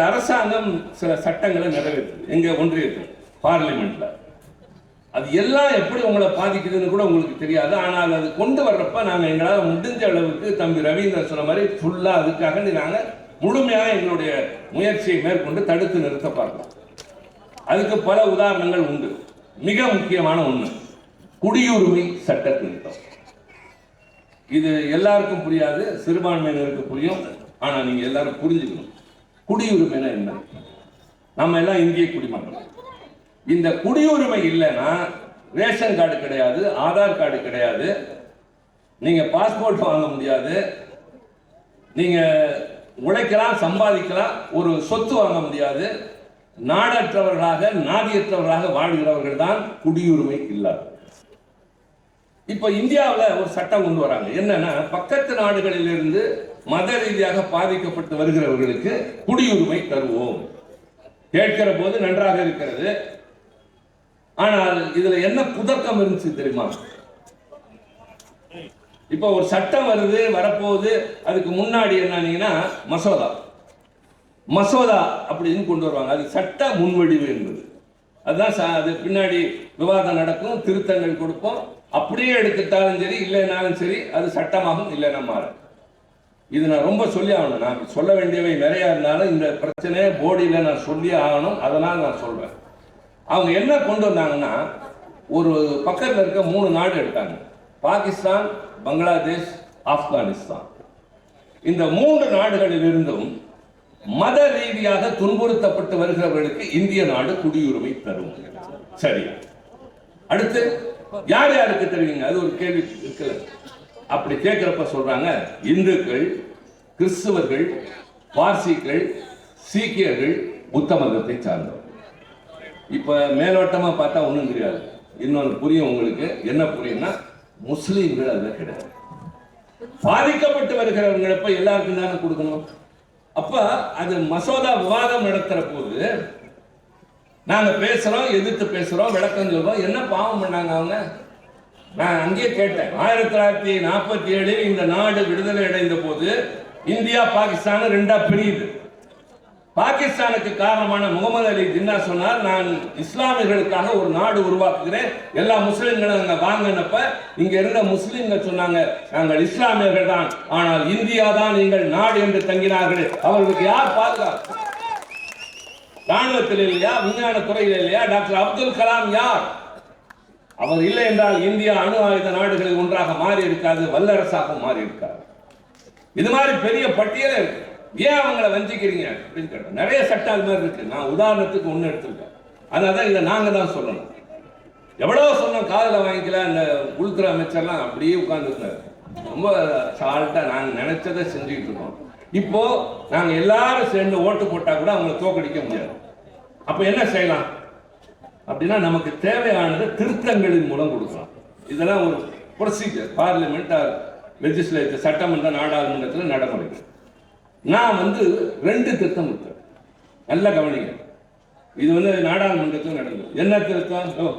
அரசாங்கம் சில சட்டங்களை நிறைவேற்றுது எங்க ஒன்றியத்தில் பார்லிமெண்ட்ல. அது எல்லாம் எப்படி உங்களை பாதிக்குதுன்னு கூட உங்களுக்கு தெரியாது. ஆனால் அது கொண்டு வர்றப்ப நாங்கள் எங்களால் முடிஞ்ச அளவுக்கு தம்பி ரவீந்திரன் சொன்ன மாதிரி ஃபுல்லா அதுக்காக நாங்கள் முழுமையாக எங்களுடைய முயற்சியை மேற்கொண்டு தடுத்து நிறுத்த பார்க்கிறோம். அதுக்கு பல உதாரணங்கள் உண்டு. மிக முக்கியமான ஒன்று குடியுரிமை சட்ட திருத்தம். இது எல்லாருக்கும் புரியாது, சிறுபான்மையினருக்கு புரியும். ஆனால் நீங்க எல்லாரும் புரிஞ்சுக்கணும், குடியுரிமைனா என்ன. நம்ம எல்லாம் இந்திய குடிமக்கள். இந்த குடியுரிமை இல்லைன்னா ரேஷன் கார்டு கிடையாது, ஆதார் கார்டு கிடையாது, நீங்க பாஸ்போர்ட் வாங்க முடியாது, நீங்க உழைக்கலாம், சம்பாதிக்கலாம், ஒரு சொத்து வாங்க முடியாது. நாடற்றவர்களாக நாதியற்றவர்களாக வாழ்கிறவர்கள் தான் குடியுரிமை இல்லாத. இப்ப இந்தியாவில் ஒரு சட்டம் கொண்டு வராங்க. என்னன்னா, பக்கத்து நாடுகளில் இருந்து மத ரீதியாக பாதிக்கப்பட்டு வருகிறவர்களுக்கு குடியுரிமை தருவோம். கேட்கிற போது நன்றாக இருக்கிறது. ஆனால் இதுல என்ன புதக்கம் இருந்துச்சு தெரியுமா? இப்ப ஒரு சட்டம் வருது, வரப்போகுது. அதுக்கு முன்னாடி என்னன்னா மசோதா அப்படின்னு கொண்டு வருவாங்க. அது சட்ட முன்வடிவு என்பது. அதுதான் அது பின்னாடி விவாதம் நடக்கும், திருத்தங்கள் கொடுப்போம். அப்படியே எடுத்துட்டாலும் சரி, இல்லைனாலும் சரி, அது சட்டமாகும், இல்லைன்னா மாறும். இது நான் ரொம்ப சொல்லி ஆகணும். நான் சொல்ல வேண்டியவை நிறைய இருந்தாலும் இந்த பிரச்சனையை போர்டில் நான் சொல்லி ஆகணும். அதனால் நான் சொல்றேன். அவங்க என்ன கொண்டு வந்தாங்கன்னா, ஒரு பக்கத்தில் இருக்க 3 நாடு எடுத்தாங்க. பாகிஸ்தான், பங்களாதேஷ், ஆப்கானிஸ்தான். இந்த 3 நாடுகளில் இருந்தும் மத ரீதியாக துன்புறுத்தப்பட்டு வருகிறவர்களுக்கு இந்திய நாடு குடியுரிமை தரும். சரி, அடுத்து யார் யாருக்கு தெரியுங்க? அது ஒரு கேள்வி இருக்குல்ல. அப்படி கேட்கிறப்ப சொல்றாங்க, இந்துக்கள், கிறிஸ்துவர்கள், பார்சிகள், சீக்கியர்கள், புத்த மதத்தை சார்ந்தவர். இப்ப மேலோட்டமா பார்த்தா ஒண்ணும் தெரியாது. இன்னொன்று புரியும் உங்களுக்கு. என்ன புரியும்னா, முஸ்லீம்கள் அதுல கிடையாது. பாதிக்கப்பட்டு வருகிறவங்க எல்லாருக்கும் தானே கொடுக்கணும். அப்ப அது மசோதா விவாதம் நடத்துற போது நாங்க பேசுறோம், எதிர்த்து பேசுறோம், விளக்கம் சொல்றோம். என்ன பாவம் பண்ணாங்க அவங்க? நான் அங்கேயே கேட்டேன். 1947 இந்த நாடு விடுதலை அடைந்த போது இந்தியா பாகிஸ்தான் 2ஆ பிரியுது. பாகிஸ்தானுக்கு காரணமான முகமது அலி ஜின்னா சொன்னார், நான் இஸ்லாமியர்களுக்காக ஒரு நாடு உருவாக்குகிறேன், எல்லா முஸ்லிம்களும் அங்க வாங்கினப்ப இங்க இருந்த முஸ்லிம்கள் சொன்னாங்க, நாங்கள் இஸ்லாமியர்கள் தான், ஆனால் இந்தியா தான் நீங்கள் நாடு என்று தங்கினார்கள். அவர்களுக்கு யார் பாதுகாப்பு? ராணுவத்தில் இல்லையா, விஞ்ஞான துறையில் இல்லையா? டாக்டர் அப்துல் கலாம் யார்? அவர் இல்லை என்றால் இந்தியா அணு ஆயுத நாடுகளில் ஒன்றாக மாறி இருக்காது, வல்லரசாக மாறி இருக்காது. இது மாதிரி பெரிய பட்டியலே இருக்கு. ஏன் அவங்களை வஞ்சிக்கிறீங்க அப்படின்னு கேட்டேன். நிறைய சட்டம் அது மாதிரி இருக்கு. நான் உதாரணத்துக்கு ஒன்று எடுத்துருக்கேன். அதனால இதை நாங்க தான் சொல்லணும். எவ்வளவு சொன்னோம், காதில் வாங்கிக்கல. அந்த உள்துறை அமைச்சர்லாம் அப்படியே உட்கார்ந்துருக்காரு. ரொம்ப சால்ட்டா நாங்க நினைச்சதை செஞ்சுக்கிட்டு இருக்கோம். இப்போ நாங்க எல்லாரும் சேர்ந்து ஓட்டு போட்டா கூட அவங்களை தோக்கடிக்க முடியாது. அப்ப என்ன செய்யலாம் அப்படின்னா, நமக்கு தேவையானது திருத்தங்களின் மூலம் கொடுக்கலாம். இதெல்லாம் ஒரு ப்ரொசீஜர். பார்லிமெண்ட் ஆர் லெஜிஸ்லேச்சர், சட்டமன்ற நாடாளுமன்றத்தில் நடைமுறை. நான் 2 திருத்தம் கொடுத்தேன். நல்ல கவனிங்க. இது நாடாளுமன்றத்தில் நடந்தது. என்ன திருத்தம்?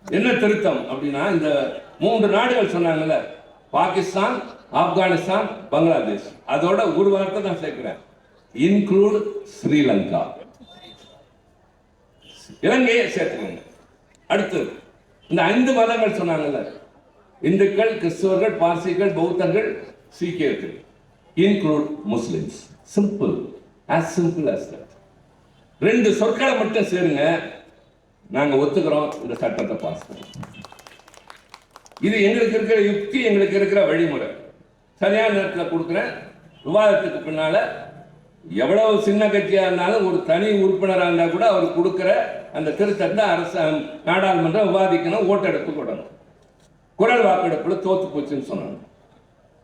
என்ன திருத்தம் அப்படின்னா, இந்த 3 நாடுகள் சொன்னாங்கல்ல, பாகிஸ்தான், ஆப்கானிஸ்தான், பங்களாதேஷ், அதோட ஒரு வார்த்தை தான் சேர்க்கிறேன், இன்க்ளூட் ஸ்ரீலங்கா. இலங்கையை சேர்த்துக்கோங்க. அடுத்து இந்த 5 மதங்கள் சொன்னாங்கல்ல, இந்துக்கள், கிறிஸ்துவர்கள், பார்சிகள், பௌத்தர்கள், சீக்கியர்கள், include Muslims. Simple, as simple as that. 2 சொற்களை மட்டும் சேருங்க, நாங்க ஒத்துக்கிறோம், இந்த சட்டத்தை பாஸ் பண்ணுவோம். இது எங்களுக்கு இருக்கிற யுக்தி, எங்களுக்கு இருக்கிற வழிமுறை. சரியான நேரத்தில் கொடுக்குறேன். விவாதத்துக்கு பின்னால எவ்வளவு சின்ன கட்சியா இருந்தாலும் ஒரு தனி உறுப்பினராக இருந்தா கூட அவர் கொடுக்கிற அந்த திருத்தத்தை நாடாளுமன்றம் விவாதிக்கணும், ஓட்டெடுப்பு கொள்ளணும். குரல் வாக்கெடுப்புல தோத்து போச்சுன்னு சொன்னாங்க.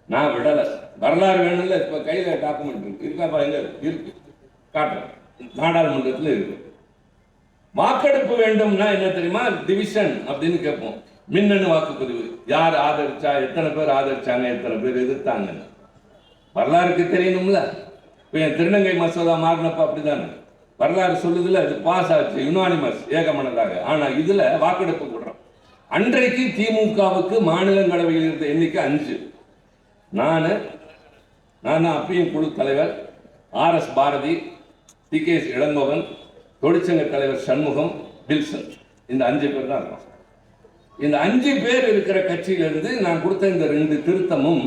நான் விடலை. வரலாறு வேணும்ல, இப்ப கையில டாக்குமெண்ட் இருக்கு, இருக்காப்பா? எங்க இருக்கு, காட்டுறேன். நாடாளுமன்றத்தில் இருக்கு. வாக்கெடுப்பு வேண்டும்னா என்ன தெரியுமா? டிவிஷன் அப்படின்னு கேட்போம். மின்னணு வாக்குப்பதிவு. யார் ஆதரிச்சா, எத்தனை பேர் ஆதரிச்சாங்க, எத்தனை பேர் எதிர்த்தாங்க, வரலாறுக்கு தெரியணும்ல. இப்போ என் திருநங்கை மசோதா மாறினப்ப அப்படிதானே வரலாறு சொல்லுதுல, இது பாஸ் ஆச்சு யுனானிமஸ், ஏகமனதாக. ஆனா இதுல வாக்கெடுப்பு கொடுறோம். அன்றைக்கு திமுகவுக்கு மாநிலங்களவையில் இருந்த எண்ணிக்கை 5. நான் அப்பயும் குழு தலைவர். ஆர்.எஸ். பாரதி, டி.கே. இளங்கோவன், தொழிற்சங்க தலைவர் சண்முகம், வில்சன், இந்த 5 பேர் தான் இருக்கும். இந்த 5 பேர் இருக்கிற கட்சியிலிருந்து நான் கொடுத்த இந்த 2 திருத்தமும்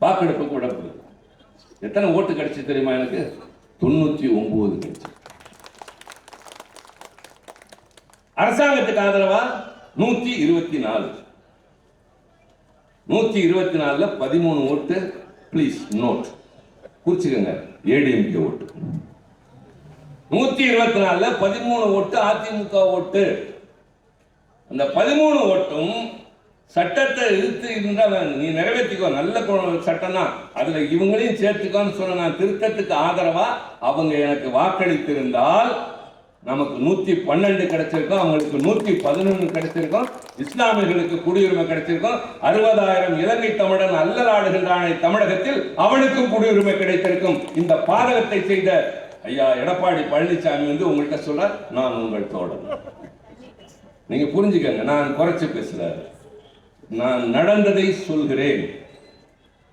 வாக்கெடுப்புக்கு விடப்படுது. எத்தனை ஓட்டு கிடைச்சி தெரியுமா? எனக்கு 99 கிடைச்சு. அரசாங்கத்துக்கு ஆதரவா 124. 124ல 13 ஓட்டு பிளீஸ் நோட் குறிச்சுக்கங்க, ஏடிஎம்கே ஓட்டு. 124ல 13 ஓட்டு அதிமுக ஓட்டு. அந்த 13 ஓட்டும் சட்டத்தை இழுத்து இருந்தால் நீ நிறைவேற்றிக்கோ, நல்ல சட்டம் தான், அதுல இவங்களையும் சேர்த்துக்கோன்னு சொன்ன நான் திருத்தத்துக்கு ஆதரவா அவங்க எனக்கு வாக்களித்திருந்தால் நமக்கு 112 கிடைச்சிருக்கும், அவங்களுக்கு 111 கிடைச்சிருக்கும், இஸ்லாமியர்களுக்கு குடியுரிமை கிடைச்சிருக்கும். 60,000 இலங்கை தமிழன் அல்லலாடுகின்றானே தமிழகத்தில் அவனுக்கும் குடியுரிமை கிடைத்திருக்கும். இந்த பாதகத்தை செய்த ஐயா எடப்பாடி பழனிசாமி உங்கள்கிட்ட சொல்ல, நான் உங்கள் தோழன், நீங்க புரிஞ்சுக்கங்க, நான் குறைச்சு பேசுறாரு. நான் நடந்ததை சொல்கிறேன்,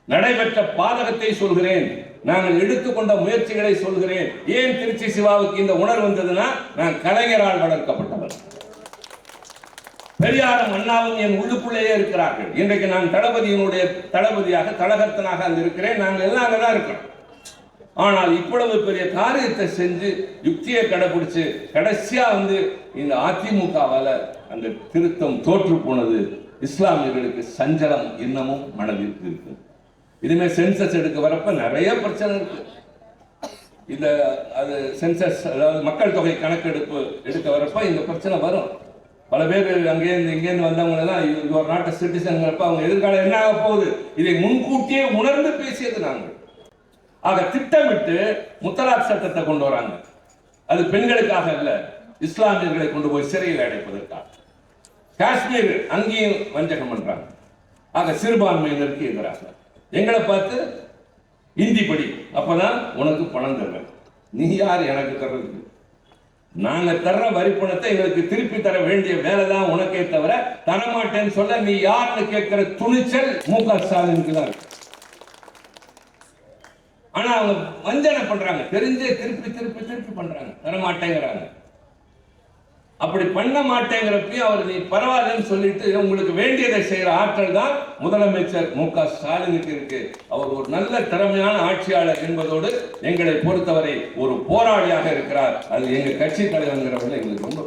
நடைபெற்ற பாதகத்தை சொல்கிறேன், நாங்கள் எடுத்துக்கொண்ட முயற்சிகளை சொல்கிறேன். ஏன் திருச்சி சிவாவுக்கு இந்த உணர்வு வந்ததுன்னா, நான் கலைஞரால் வளர்க்கப்பட்டவர். பெரியாரும் அண்ணாவும் என் உள்ளுக்குள்ளேயே இருக்கிறார்கள். இன்றைக்கு நான் தளபதியினுடைய தளபதியாக தலகர்த்தனாக அங்கு இருக்கிறேன். நாங்கள் எல்லாம் அங்கதான் இருக்கிறோம். ஆனால் இவ்வளவு பெரிய காரியத்தை செஞ்சு யுக்தியை கடைபிடிச்சு கடைசியா இந்த அதிமுகவால அந்த திருத்தம் தோற்று போனது இஸ்லாமியர்களுக்கு சஞ்சலம் இன்னமும் மனதிற்கு இருக்கு. இதுமே சென்சஸ் எடுக்க வரப்ப நிறைய பிரச்சனை இருக்கு. இந்த அது சென்சஸ், அதாவது மக்கள் தொகை கணக்கெடுப்பு எடுக்க வரப்ப இந்த பிரச்சனை வரும். பல பேர் இங்கேருந்து வந்தவங்க எல்லாம் ஒரு நாட்டு சிட்டிசன், அவங்க எதிர்காலம் என்ன ஆக போகுது இதை முன்கூட்டியே உணர்ந்து பேசியது நாங்கள். ஆக திட்டமிட்டு முத்தலாக் சட்டத்தை கொண்டு வராங்க. அது பெண்களுக்காக அல்ல, இஸ்லாமியர்களை கொண்டு போய் சிறையில் அடைப்பதற்காக. காஷ்மீர் அங்கேயும் வஞ்சகம் பண்றாங்க. ஆக சிறுபான்மையினருக்கு எதிராக எங்களை பார்த்து இந்தி படி, அப்பதான் உனக்கு பணம் தருவேன். நீ யார் எனக்கு தர்றதுக்கு? நாங்க தர்ற வரி பணத்தை எங்களுக்கு திருப்பி தர வேண்டிய வேலைதான் உனக்கே தவிர தரமாட்டேன்னு சொல்ல நீ யாருன்னு கேட்கிற துணிச்சல் மு.க. ஸ்டாலினுக்கு தான். ஆனா அவங்க வஞ்சனை பண்றாங்க, தெரிஞ்சே திருப்பி திருப்பி திருப்பி பண்றாங்க, தரமாட்டேங்கிறாங்க. அப்படி பண்ண மாட்டேங்கிறப்பையும் அவர் நீ பரவாயில்லன்னு சொல்லிட்டு உங்களுக்கு வேண்டியதை செய்யற ஆற்றல் தான் முதலமைச்சர் மு.க. ஸ்டாலினுக்கு இருக்கு. அவர் ஒரு நல்ல திறமையான ஆட்சியாளர் என்பதோடு எங்களை பொறுத்தவரை ஒரு போராளியாக இருக்கிறார். அது எங்க கட்சி தலைவர்ங்கிறவங்க எங்களுக்கு ரொம்ப